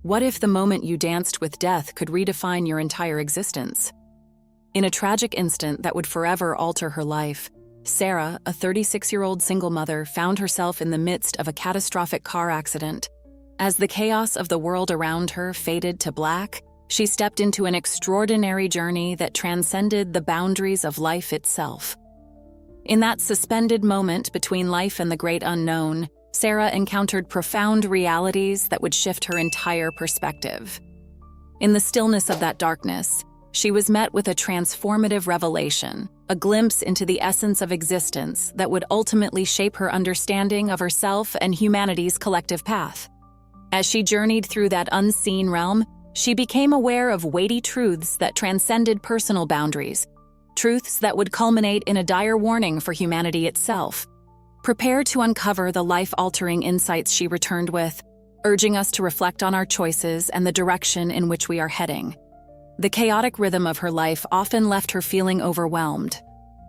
What if the moment you danced with death could redefine your entire existence? In a tragic instant that would forever alter her life, Sarah, a 36-year-old single mother, found herself in the midst of a catastrophic car accident. As the chaos of the world around her faded to black, she stepped into an extraordinary journey that transcended the boundaries of life itself. In that suspended moment between life and the great unknown, Sarah encountered profound realities that would shift her entire perspective. In the stillness of that darkness, she was met with a transformative revelation, a glimpse into the essence of existence that would ultimately shape her understanding of herself and humanity's collective path. As she journeyed through that unseen realm, she became aware of weighty truths that transcended personal boundaries, truths that would culminate in a dire warning for humanity itself. Prepare to uncover the life-altering insights she returned with, urging us to reflect on our choices and the direction in which we are heading. The chaotic rhythm of her life often left her feeling overwhelmed.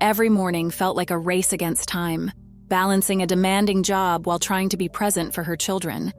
Every morning felt like a race against time, balancing a demanding job while trying to be present for her children.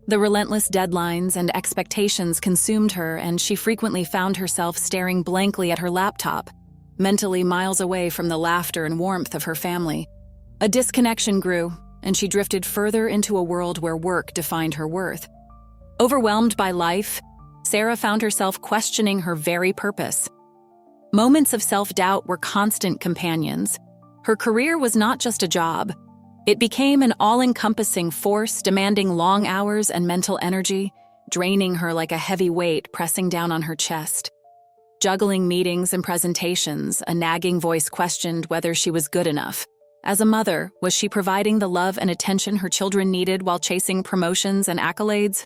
The relentless deadlines and expectations consumed her, and she frequently found herself staring blankly at her laptop, mentally miles away from the laughter and warmth of her family. A disconnection grew, and she drifted further into a world where work defined her worth. Overwhelmed by life, Sarah found herself questioning her very purpose. Moments of self-doubt were constant companions. Her career was not just a job. It became an all-encompassing force demanding long hours and mental energy, draining her like a heavy weight pressing down on her chest. Juggling meetings and presentations, a nagging voice questioned whether she was good enough. As a mother, was she providing the love and attention her children needed while chasing promotions and accolades?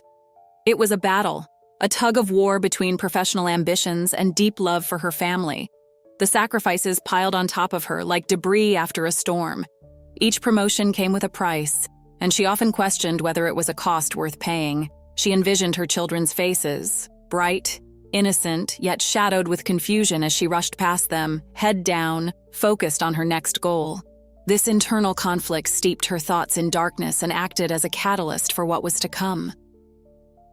It was a battle, a tug-of-war between professional ambitions and deep love for her family. The sacrifices piled on top of her like debris after a storm. Each promotion came with a price, and she often questioned whether it was a cost worth paying. She envisioned her children's faces, bright, innocent, yet shadowed with confusion as she rushed past them, head down, focused on her next goal. This internal conflict steeped her thoughts in darkness and acted as a catalyst for what was to come.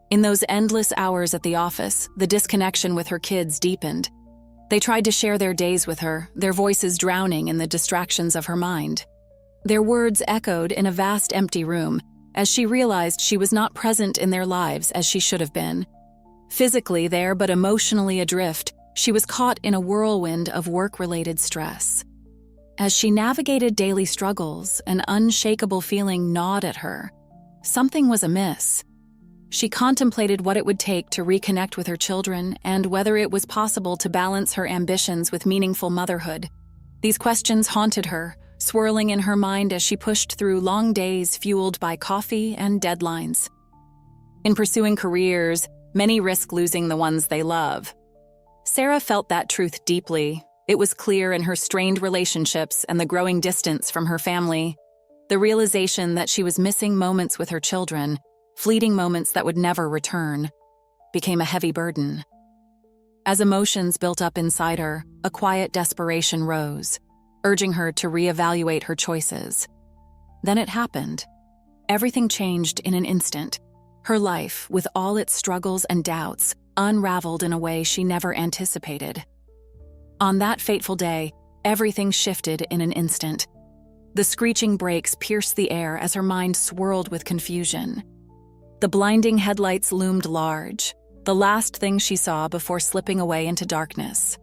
In those endless hours at the office, the disconnection with her kids deepened. They tried to share their days with her, their voices drowning in the distractions of her mind. Their words echoed in a vast empty room, as she realized she was not present in their lives as she should have been. Physically there, but emotionally adrift, she was caught in a whirlwind of work-related stress. As she navigated daily struggles, an unshakable feeling gnawed at her. Something was amiss. She contemplated what it would take to reconnect with her children and whether it was possible to balance her ambitions with meaningful motherhood. These questions haunted her, swirling in her mind as she pushed through long days fueled by coffee and deadlines. In pursuing careers, many risk losing the ones they love. Sarah felt that truth deeply. It was clear in her strained relationships and the growing distance from her family. The realization that she was missing moments with her children, fleeting moments that would never return, became a heavy burden. As emotions built up inside her, a quiet desperation rose, urging her to reevaluate her choices. Then it happened. Everything changed in an instant. Her life, with all its struggles and doubts, unraveled in a way she never anticipated. On that fateful day, everything shifted in an instant. The screeching brakes pierced the air as her mind swirled with confusion. The blinding headlights loomed large, the last thing she saw before slipping away into darkness.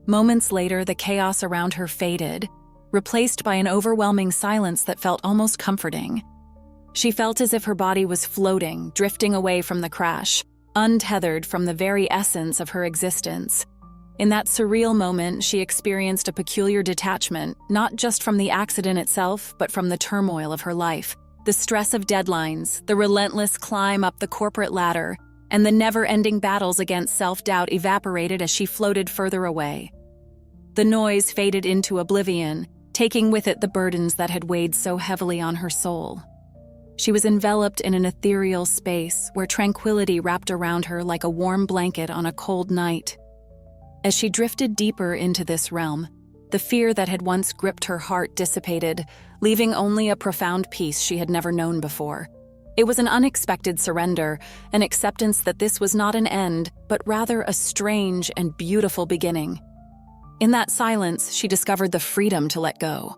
Moments later, the chaos around her faded, replaced by an overwhelming silence that felt almost comforting. She felt as if her body was floating, drifting away from the crash, untethered from the very essence of her existence. In that surreal moment, she experienced a peculiar detachment, not just from the accident itself, but from the turmoil of her life. The stress of deadlines, the relentless climb up the corporate ladder, and the never-ending battles against self-doubt evaporated as she floated further away. The noise faded into oblivion, taking with it the burdens that had weighed so heavily on her soul. She was enveloped in an ethereal space where tranquility wrapped around her like a warm blanket on a cold night. As she drifted deeper into this realm, the fear that had once gripped her heart dissipated, leaving only a profound peace she had never known before. It was an unexpected surrender, an acceptance that this was not an end, but rather a strange and beautiful beginning. In that silence, she discovered the freedom to let go.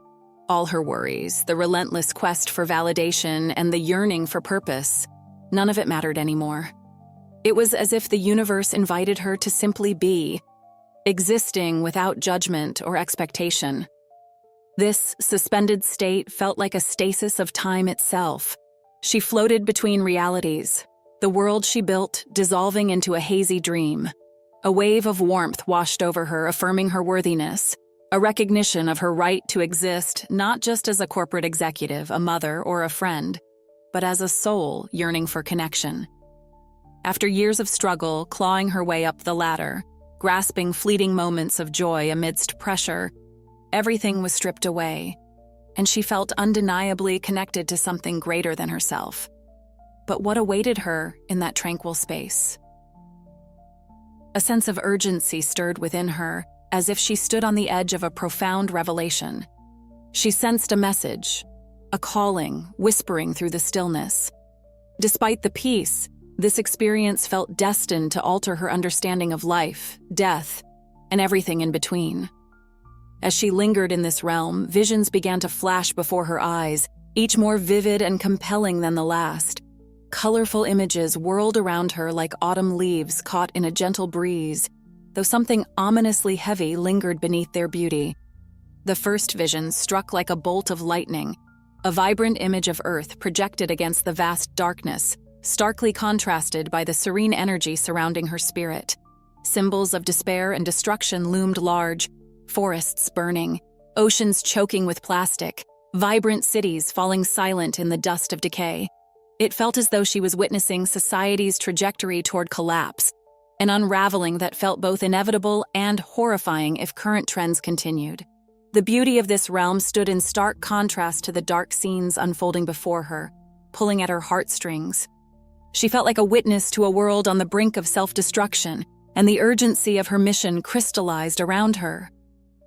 All her worries, the relentless quest for validation, and the yearning for purpose, none of it mattered anymore. It was as if the universe invited her to simply be, existing without judgment or expectation. This suspended state felt like a stasis of time itself. She floated between realities, the world she built dissolving into a hazy dream. A wave of warmth washed over her, affirming her worthiness, a recognition of her right to exist not just as a corporate executive, a mother, or a friend, but as a soul yearning for connection. After years of struggle, clawing her way up the ladder, grasping fleeting moments of joy amidst pressure, everything was stripped away, and she felt undeniably connected to something greater than herself. But what awaited her in that tranquil space? A sense of urgency stirred within her, as if she stood on the edge of a profound revelation. She sensed a message, a calling, whispering through the stillness. Despite the peace, this experience felt destined to alter her understanding of life, death, and everything in between. As she lingered in this realm, visions began to flash before her eyes, each more vivid and compelling than the last. Colorful images whirled around her like autumn leaves caught in a gentle breeze, though something ominously heavy lingered beneath their beauty. The first vision struck like a bolt of lightning, a vibrant image of Earth projected against the vast darkness, starkly contrasted by the serene energy surrounding her spirit. Symbols of despair and destruction loomed large, forests burning, oceans choking with plastic, vibrant cities falling silent in the dust of decay. It felt as though she was witnessing society's trajectory toward collapse, an unraveling that felt both inevitable and horrifying if current trends continued. The beauty of this realm stood in stark contrast to the dark scenes unfolding before her, pulling at her heartstrings. She felt like a witness to a world on the brink of self-destruction, and the urgency of her mission crystallized around her.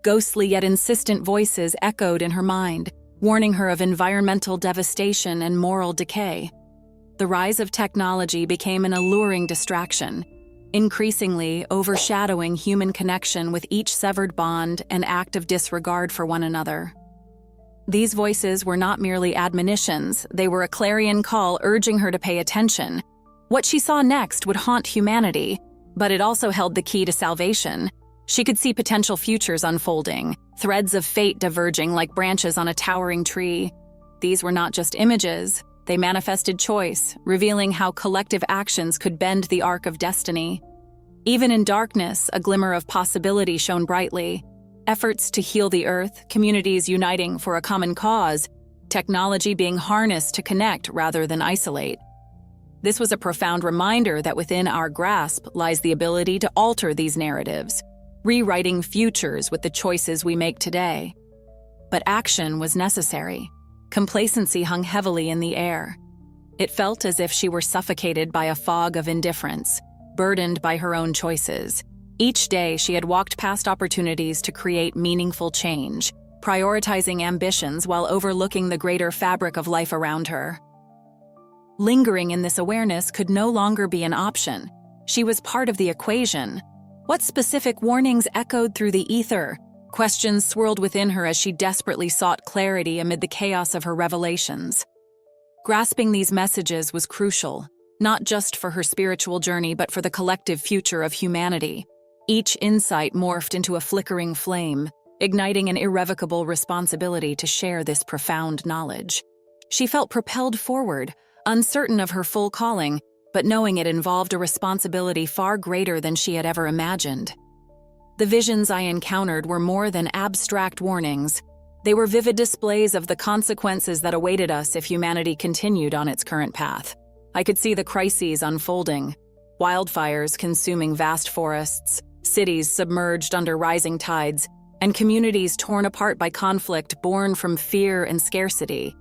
Ghostly yet insistent voices echoed in her mind, warning her of environmental devastation and moral decay. The rise of technology became an alluring distraction, increasingly overshadowing human connection with each severed bond and act of disregard for one another. These voices were not merely admonitions, they were a clarion call urging her to pay attention. What she saw next would haunt humanity, but it also held the key to salvation. She could see potential futures unfolding, threads of fate diverging like branches on a towering tree. These were not just images, they manifested choice, revealing how collective actions could bend the arc of destiny. Even in darkness, a glimmer of possibility shone brightly. Efforts to heal the Earth, communities uniting for a common cause, technology being harnessed to connect rather than isolate. This was a profound reminder that within our grasp lies the ability to alter these narratives, rewriting futures with the choices we make today. But action was necessary. Complacency hung heavily in the air. It felt as if she were suffocated by a fog of indifference, burdened by her own choices. Each day, she had walked past opportunities to create meaningful change, prioritizing ambitions while overlooking the greater fabric of life around her. Lingering in this awareness could no longer be an option. She was part of the equation. What specific warnings echoed through the ether? Questions swirled within her as she desperately sought clarity amid the chaos of her revelations. Grasping these messages was crucial, not just for her spiritual journey but for the collective future of humanity. Each insight morphed into a flickering flame, igniting an irrevocable responsibility to share this profound knowledge. She felt propelled forward, uncertain of her full calling, but knowing it involved a responsibility far greater than she had ever imagined. The visions I encountered were more than abstract warnings. They were vivid displays of the consequences that awaited us if humanity continued on its current path. I could see the crises unfolding, wildfires consuming vast forests, cities submerged under rising tides, and communities torn apart by conflict born from fear and scarcity.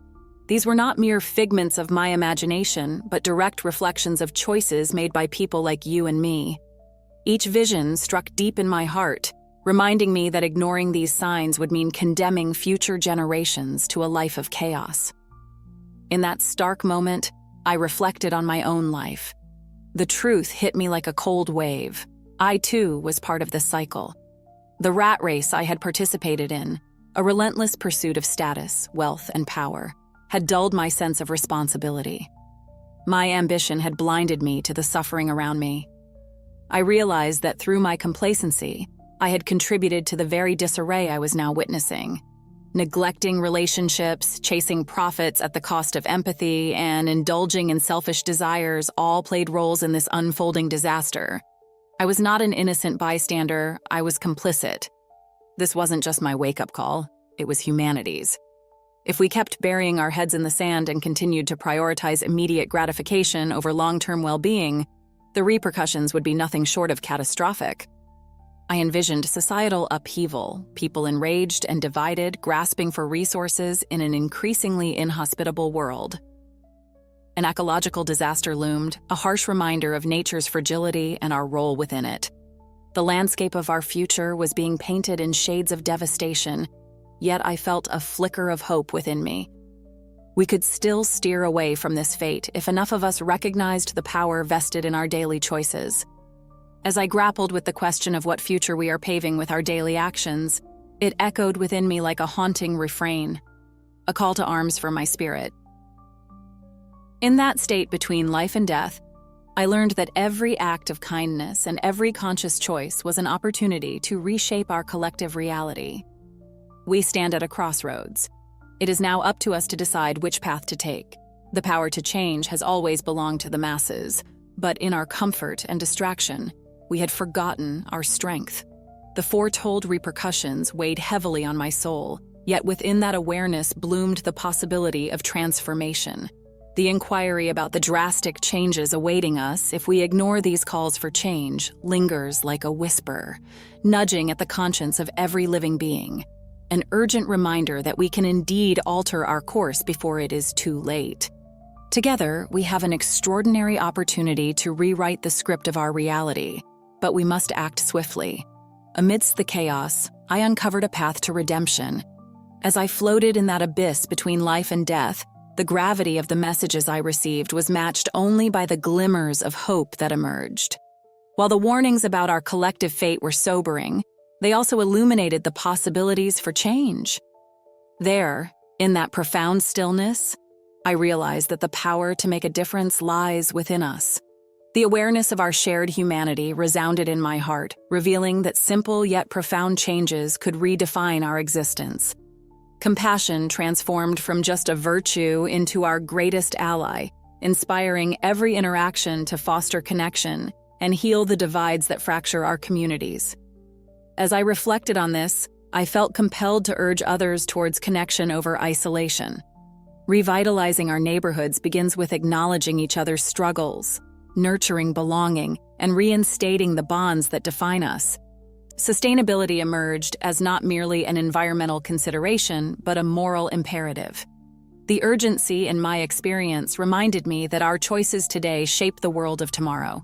These were not mere figments of my imagination, but direct reflections of choices made by people like you and me. Each vision struck deep in my heart, reminding me that ignoring these signs would mean condemning future generations to a life of chaos. In that stark moment, I reflected on my own life. The truth hit me like a cold wave. I, too, was part of this cycle. The rat race I had participated in, a relentless pursuit of status, wealth, and power, had dulled my sense of responsibility. My ambition had blinded me to the suffering around me. I realized that through my complacency, I had contributed to the very disarray I was now witnessing. Neglecting relationships, chasing profits at the cost of empathy, and indulging in selfish desires all played roles in this unfolding disaster. I was not an innocent bystander, I was complicit. This wasn't just my wake-up call, it was humanity's. If we kept burying our heads in the sand and continued to prioritize immediate gratification over long-term well-being, the repercussions would be nothing short of catastrophic. I envisioned societal upheaval, people enraged and divided, grasping for resources in an increasingly inhospitable world. An ecological disaster loomed, a harsh reminder of nature's fragility and our role within it. The landscape of our future was being painted in shades of devastation, yet I felt a flicker of hope within me. We could still steer away from this fate if enough of us recognized the power vested in our daily choices. As I grappled with the question of what future we are paving with our daily actions, it echoed within me like a haunting refrain, a call to arms for my spirit. In that state between life and death, I learned that every act of kindness and every conscious choice was an opportunity to reshape our collective reality. We stand at a crossroads. It is now up to us to decide which path to take. The power to change has always belonged to the masses, but in our comfort and distraction, we had forgotten our strength. The foretold repercussions weighed heavily on my soul, yet within that awareness bloomed the possibility of transformation. The inquiry about the drastic changes awaiting us if we ignore these calls for change lingers like a whisper, nudging at the conscience of every living being. An urgent reminder that we can indeed alter our course before it is too late. Together, we have an extraordinary opportunity to rewrite the script of our reality, but we must act swiftly. Amidst the chaos, I uncovered a path to redemption. As I floated in that abyss between life and death, the gravity of the messages I received was matched only by the glimmers of hope that emerged. While the warnings about our collective fate were sobering, they also illuminated the possibilities for change. There, in that profound stillness, I realized that the power to make a difference lies within us. The awareness of our shared humanity resounded in my heart, revealing that simple yet profound changes could redefine our existence. Compassion transformed from just a virtue into our greatest ally, inspiring every interaction to foster connection and heal the divides that fracture our communities. As I reflected on this, I felt compelled to urge others towards connection over isolation. Revitalizing our neighborhoods begins with acknowledging each other's struggles, nurturing belonging, and reinstating the bonds that define us. Sustainability emerged as not merely an environmental consideration, but a moral imperative. The urgency in my experience reminded me that our choices today shape the world of tomorrow.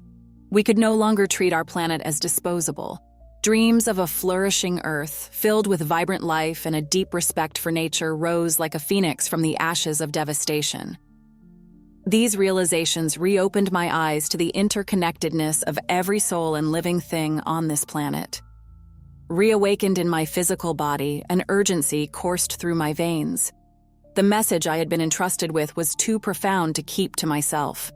We could no longer treat our planet as disposable. Dreams of a flourishing Earth, filled with vibrant life and a deep respect for nature, rose like a phoenix from the ashes of devastation. These realizations reopened my eyes to the interconnectedness of every soul and living thing on this planet. Reawakened in my physical body, an urgency coursed through my veins. The message I had been entrusted with was too profound to keep to myself.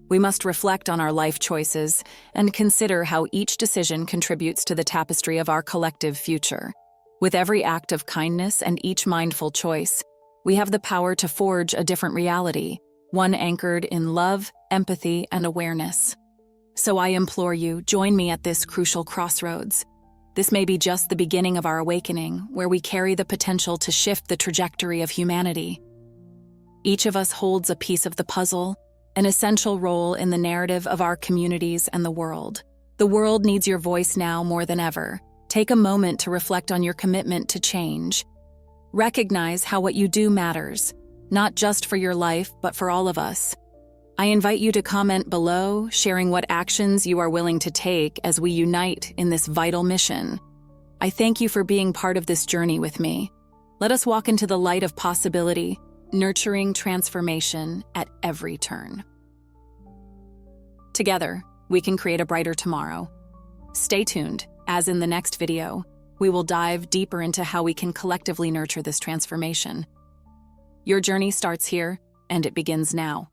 We must reflect on our life choices and consider how each decision contributes to the tapestry of our collective future. With every act of kindness and each mindful choice, we have the power to forge a different reality, one anchored in love, empathy, and awareness. So I implore you, join me at this crucial crossroads. This may be just the beginning of our awakening, where we carry the potential to shift the trajectory of humanity. Each of us holds a piece of the puzzle, an essential role in the narrative of our communities and the world. The world needs your voice now more than ever. Take a moment to reflect on your commitment to change. Recognize how what you do matters, not just for your life, but for all of us. I invite you to comment below, sharing what actions you are willing to take as we unite in this vital mission. I thank you for being part of this journey with me. Let us walk into the light of possibility, nurturing transformation at every turn. Together, we can create a brighter tomorrow. Stay tuned, as in the next video, we will dive deeper into how we can collectively nurture this transformation. Your journey starts here, and it begins now.